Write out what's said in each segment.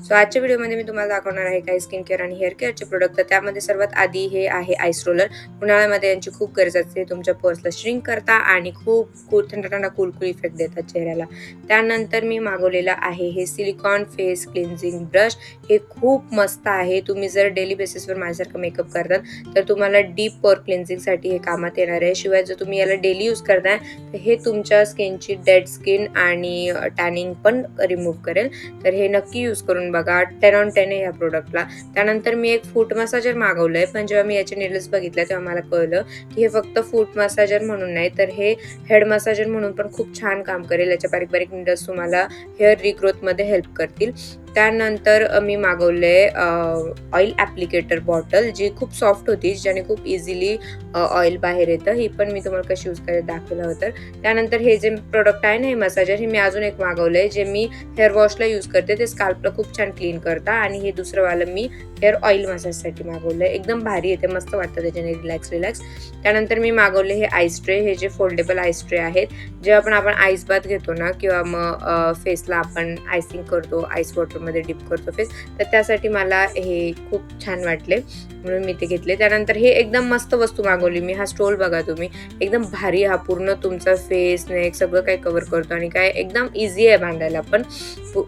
So आजच्या व्हिडिओमध्ये मी तुम्हाला दाखवणार आहे काही स्किन केअर आणि हेअर केअरचे प्रोडक्ट. तर त्यामध्ये सर्वात आधी हे आहे आईस रोलर. उन्हाळ्यामध्ये यांची खूप गरज असते, तुमच्या पर्सला श्रिंक करता आणि खूप थंड थंड कूल इफेक्ट देतात चेहऱ्याला. त्यानंतर मी मागवलेलं आहे हे सिलिकॉन फेस क्लिन्झिंग ब्रश. हे खूप मस्त आहे. तुम्ही जर डेली बेसिसवर माझ्यासारखं मेकअप करतात तर तुम्हाला डीप पोर क्लिन्झिंगसाठी हे कामात येणार आहे. शिवाय जर तुम्ही याला डेली यूज करताय तर हे तुमच्या स्किनची डेड स्किन आणि टॅनिंग पण रिमूव्ह करेल. तर हे नक्की यूज करून बघा. 10 on 10 आहे या प्रोडक्टला. त्यानंतर मी एक फूट मसाजर मागवलंय, पण जेव्हा मी याचे नीडल्स बघितले तेव्हा मला कळलं की हे फक्त फूट मसाजर म्हणून नाही तर हे हेड मसाजर म्हणून पण खूप छान काम करेल. याच्या बारीक बारीक नीडल्स तुम्हाला हेअर रिग्रोथमध्ये हेल्प करतील. त्यानंतर मी मागवले ऑइल ॲप्लिकेटर बॉटल, जी खूप सॉफ्ट होती, ज्याने खूप इझिली ऑइल बाहेर येतं. ही पण मी तुम्हाला कशी यूज करायला दाखवलं होतं. त्यानंतर हे जे प्रोडक्ट आहे ना, हे मसाजर, हे मी अजून एक मागवलंय जे मी हेअर वॉशला यूज करते. ते स्काल्पला खूप छान क्लीन करता. आणि हे दुसरंवालं मी हेअर ऑइल मसाजसाठी मागवलंय. एकदम भारी येते, मस्त वाटतं त्याच्याने रिलॅक्स. त्यानंतर मी मागवले हे आईस ट्रे. हे जे फोल्डेबल आईस ट्रे आहेत, जेव्हा आपण आईस बाथ घेतो ना किंवा मग फेसला आपण आयसिंग करतो, आईस वॉटरमध्ये डिप करतो फेस, तर त्यासाठी मला हे खूप छान वाटले म्हणून मी ते घेतले. त्यानंतर हे एकदम मस्त वस्तू मागवली मी. हा स्टोल बघा तुम्ही, एकदम भारी. हा पूर्ण तुमचा फेस नेक सगळं काही कव्हर करतो आणि काय एकदम इझी आहे बांधायला पण.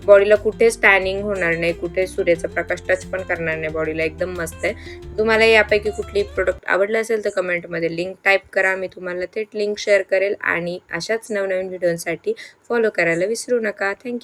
बॉडीला कुठेच टॅनिंग होणार नाही, कुठे सूर्याचा प्रकाश टच पण करणार नाही बॉडीला. एकदम मस्त आहे. तुम्हाला यापैकी कुठली प्रोडक्ट आवडलं असेल तर कमेंटमध्ये लिंक टाईप करा. मी तुम्हाला थेट लिंक शेअर करेल. आणि अशाच नवनवीन व्हिडिओसाठी फॉलो करायला विसरू नका. थँक्यू.